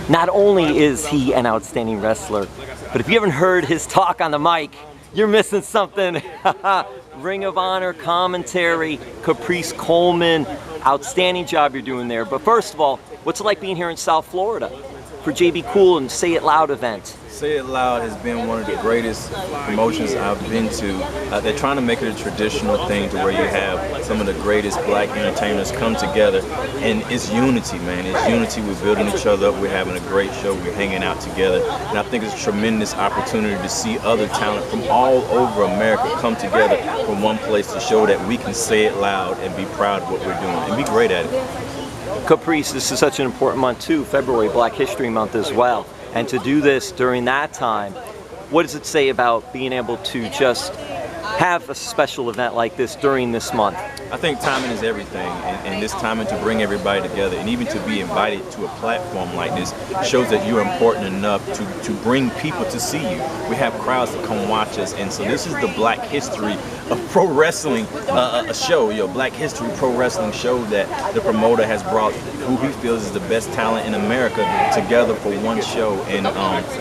Not only is he an outstanding wrestler, but if you haven't heard his talk on the mic, you're missing something. Ring of Honor commentary, Caprice Coleman, outstanding job you're doing there. But first of all, what's it like being here in South Florida for JB Cool and Say It Loud event? Say It Loud has been one of the greatest promotions I've been to. They're trying to make it a traditional thing to where you have some of the greatest black entertainers come together, and it's unity, man. It's unity. We're building each other up. We're having a great show. We're hanging out together, and I think it's a tremendous opportunity to see other talent from all over America come together from one place to show that we can say it loud and be proud of what we're doing and be great at it. Caprice, this is such an important month too, February, Black History Month as well. And to do this during that time, what does it say about being able to just have a special event like this during this month? I think timing is everything, and this timing to bring everybody together and even to be invited to a platform like this shows that you're important enough to bring people to see you. We have crowds that come watch us, and so this is the Black History of Pro Wrestling a show, Black History Pro Wrestling show that the promoter has brought who he feels is the best talent in America together for one show, and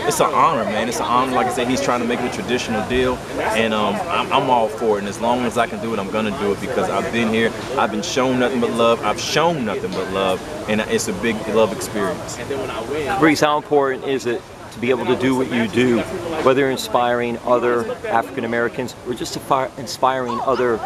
it's an honor, man. It's an honor. Like I said, he's trying to make it a traditional deal, and I'm all for it, and as long as I can do it, I'm gonna do it, because I've been here, I've been shown nothing but love, I've shown nothing but love, and it's a big love experience. Caprice, how important is it to be able to do what you do, whether you're inspiring other African Americans or just inspiring other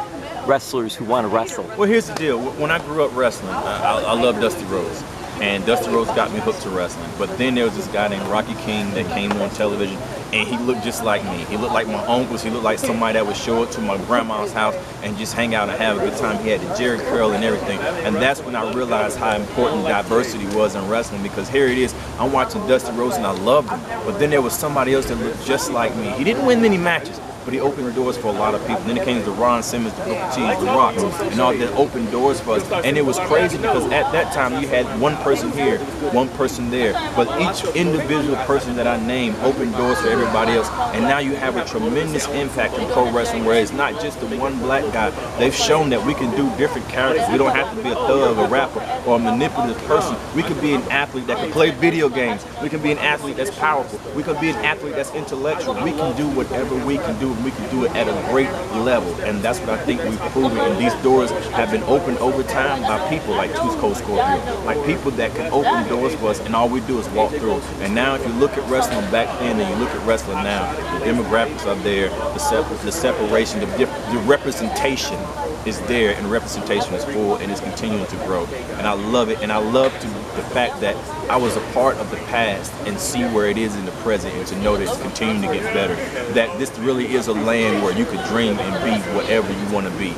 wrestlers who want to wrestle? Well, here's the deal. When I grew up wrestling, I loved Dusty Rhodes, and Dusty Rhodes got me hooked to wrestling. But then there was this guy named Rocky King that came on television, and he looked just like me. He looked like my uncles. He looked like somebody that would show up to my grandma's house and just hang out and have a good time. He had the Jerry curl and everything. And that's when I realized how important diversity was in wrestling, because here it is, I'm watching Dusty Rhodes and I loved him. But then there was somebody else that looked just like me. He didn't win many matches, but he opened the doors for a lot of people. Then it came to Ron Simmons, the Booker T's, the Rocks, and all that opened doors for us. And it was crazy because at that time you had one person here, one person there, but each individual person that I named opened doors for everybody else. And now you have a tremendous impact in pro wrestling where it's not just the one black guy. They've shown that we can do different characters. We don't have to be a thug, a rapper, or a manipulative person. We can be an athlete that can play video games. We can be an athlete that's powerful. We can be an athlete that's intellectual. We can do whatever we can do, and we can do it at a great level. And that's what I think we've proven. And these doors have been opened over time by people like Cold Scorpio, like people that can open doors for us, and all we do is walk through. And now if you look at wrestling back then and you look at wrestling now, the demographics are there, the separation, the representation is there, and representation is full, and it's continuing to grow. And I love it, and I love the fact that I was a part of the past and see where it is in the present, and to know that it's continuing to get better, that this really is a land where you could dream and be whatever you want to be.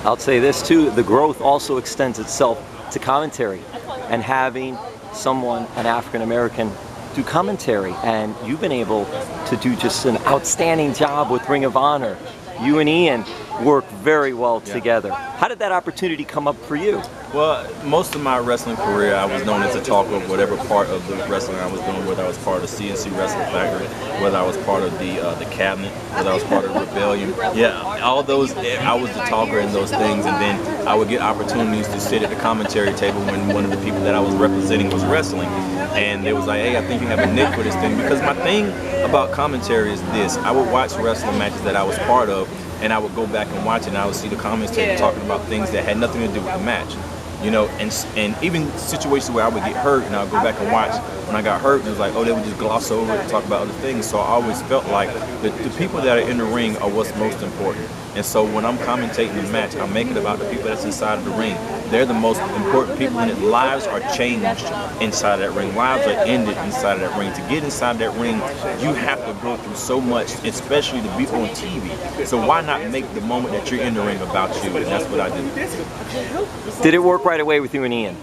I'll say this too, the growth also extends itself to commentary, and having someone, an African American, do commentary, and you've been able to do just an outstanding job with Ring of Honor. You and Ian work very well together. How did that opportunity come up for you? Well, most of my wrestling career, I was known as a talker of whatever part of the wrestling I was doing, whether I was part of the CNC Wrestling Factory, whether I was part of the Cabinet, whether I was part of Rebellion. Yeah, all those, I was the talker in those things, and then I would get opportunities to sit at the commentary table when one of the people that I was representing was wrestling. And they was like, hey, I think you have a nick for this thing. Because my thing about commentary is this: I would watch wrestling matches that I was part of, and I would go back and watch it, and I would see the commentator talking about things that had nothing to do with the match. And even situations where I would get hurt, and I would go back and watch when I got hurt, and it was like, oh, they would just gloss over it and talk about other things. So I always felt like the people that are in the ring are what's most important. And so when I'm commentating the match, I make it about the people that's inside of the ring. They're the most important people in it. Lives are changed inside that ring. Lives are ended inside of that ring. To get inside that ring, you have to go through so much, especially to be on TV. So why not make the moment that you're in the ring about you? And that's what I do. Did it work right away with you and Ian?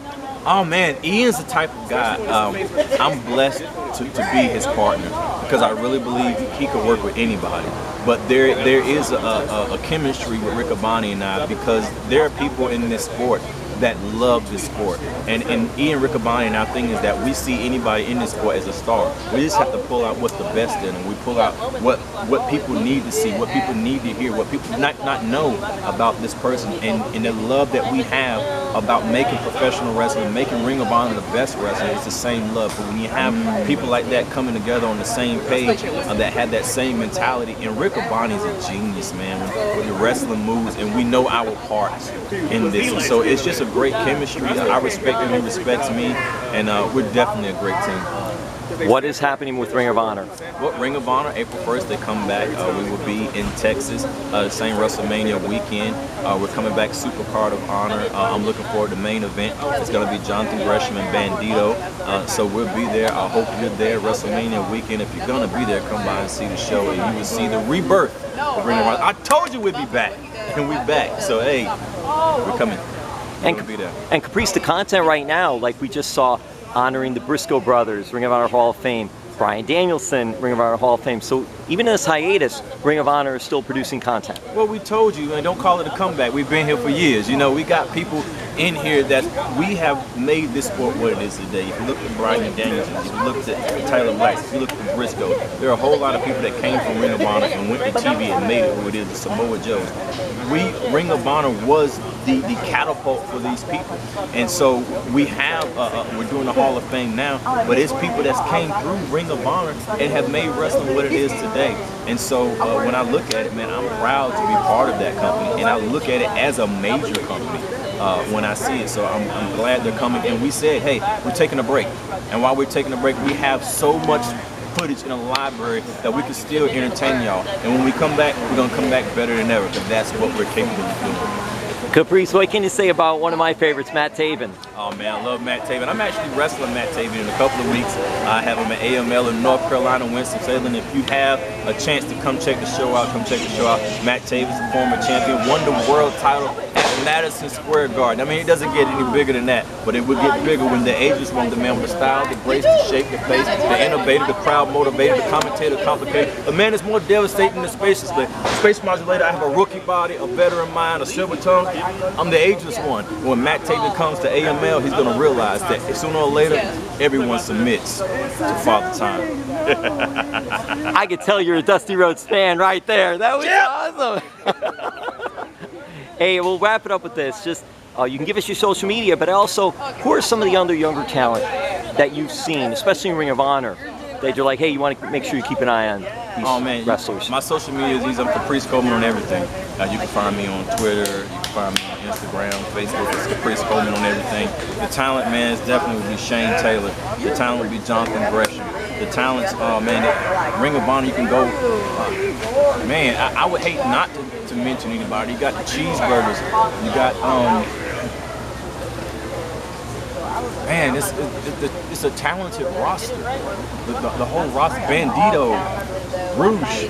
Oh man, Ian's the type of guy, I'm blessed to be his partner, because I really believe he could work with anybody. But there is a chemistry with Rick Abani and I, because there are people in this sport that love this sport. And Ian Riccaboni and our thing is that we see anybody in this sport as a star. We just have to pull out what's the best in them. We pull out what people need to see, what people need to hear, what people not know about this person, and the love that we have about making professional wrestling, making Ring of Honor the best wrestling. It's the same love. But when you have people like that coming together on the same page that had that same mentality, and Riccaboni's a genius, man, with the wrestling moves, and we know our parts in this. And so it's just a great chemistry. I respect him, he respects me, and we're definitely a great team. What is happening with Ring of Honor? Well, Ring of Honor, April 1st, they come back. We will be in Texas, the same WrestleMania weekend. We're coming back Supercard of Honor. I'm looking forward to the main event. It's going to be Jonathan Gresham and Bandito. So we'll be there. I hope you're there WrestleMania weekend. If you're going to be there, come by and see the show, and you will see the rebirth of Ring of Honor. I told you we'd be back, and we're back. So, hey, we're coming. And, be there. And Caprice, the content right now, like we just saw, honoring the Briscoe brothers, Ring of Honor Hall of Fame, Bryan Danielson, Ring of Honor Hall of Fame. So even in this hiatus, Ring of Honor is still producing content. Well, we told you, and don't call it a comeback. We've been here for years. You know, we got people in here that we have made this sport what it is today. If you look at Bryan Danielson, if you look at Tyler Black, if you look at Briscoe, there are a whole lot of people that came from Ring of Honor and went to TV and made it who it is, the Samoa Joes. Ring of Honor was the catapult for these people. And so we have, we're doing the Hall of Fame now, but it's people that came through Ring of Honor and have made wrestling what it is today. And so when I look at it, man, I'm proud to be part of that company, and I look at it as a major company when I see it. So I'm glad they're coming. And we said, hey, we're taking a break. And while we're taking a break, we have so much footage in a library that we can still entertain y'all. And when we come back, we're going to come back better than ever, because that's what we're capable of doing. Caprice, what can you say about one of my favorites, Matt Taven? Oh man, I love Matt Taven. I'm actually wrestling Matt Taven in a couple of weeks. I have him at AML in North Carolina, Winston-Salem. If you have a chance to come check the show out, come check the show out. Matt Taven's the former champion, won the world title at Madison Square Garden. I mean, it doesn't get any bigger than that, but it would get bigger when the ages want the man with the style, the grace, the shape, the face, the innovator, the crowd motivator, the commentator, complicated. A man is more devastating than spacious. The space modulator, I have a rookie body, a veteran mind, a silver tongue. I'm the ageless one. When Matt Taven comes to AML, he's going to realize that sooner or later, everyone submits to Father Time. I could tell you're a Dusty Rhodes fan right there. That was awesome. Hey, we'll wrap it up with this. Just you can give us your social media, but also, who are some of the younger talent that you've seen, especially in Ring of Honor, that you're like, hey, you want to make sure you keep an eye on these wrestlers? My social media is I'm Caprice Coleman on everything. You can find me on Twitter, you can find me on Instagram, Facebook. It's Caprice Coleman on everything. The talent, man, is definitely would be Shane Taylor. The talent would be Jonathan Gresham. The talents, man, Ring of Honor, you can go. Man, I would hate not to mention anybody. You got the cheeseburgers. You got man, it's a talented roster. The whole roster, Bandito, Rouge.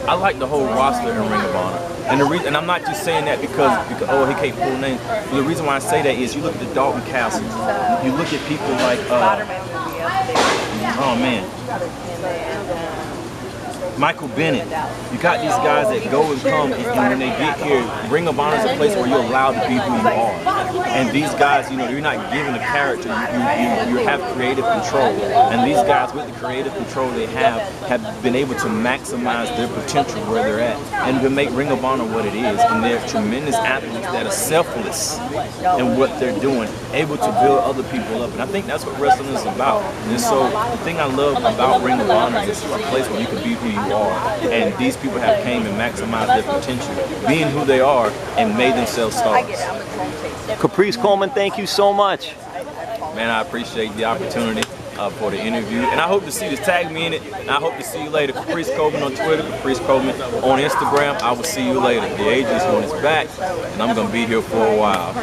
I like the whole roster in Ring of Honor. And the reason, and I'm not just saying that because oh, he can't pull names. But the reason why I say that is you look at the Dalton Castles. You look at people like oh man, Michael Bennett. You got these guys that go and come, and when they get here, Ring of Honor is a place where you're allowed to be who you are. And these guys, you know, you're not given a character, you have creative control. And these guys, with the creative control they have been able to maximize their potential where they're at, and to make Ring of Honor what it is. And they're tremendous athletes that are selfless in what they're doing, able to build other people up. And I think that's what wrestling is about. And so the thing I love about Ring of Honor is it's a place where you can be who you are. And these people have came and maximized their potential, being who they are, and made themselves stars. Caprice Coleman, thank you so much. Man, I appreciate the opportunity for the interview, and I hope to see this. Tag me in it, and I hope to see you later. Caprice Coleman on Twitter, Caprice Coleman on Instagram. I will see you later. The Ageless One is back, and I'm going to be here for a while.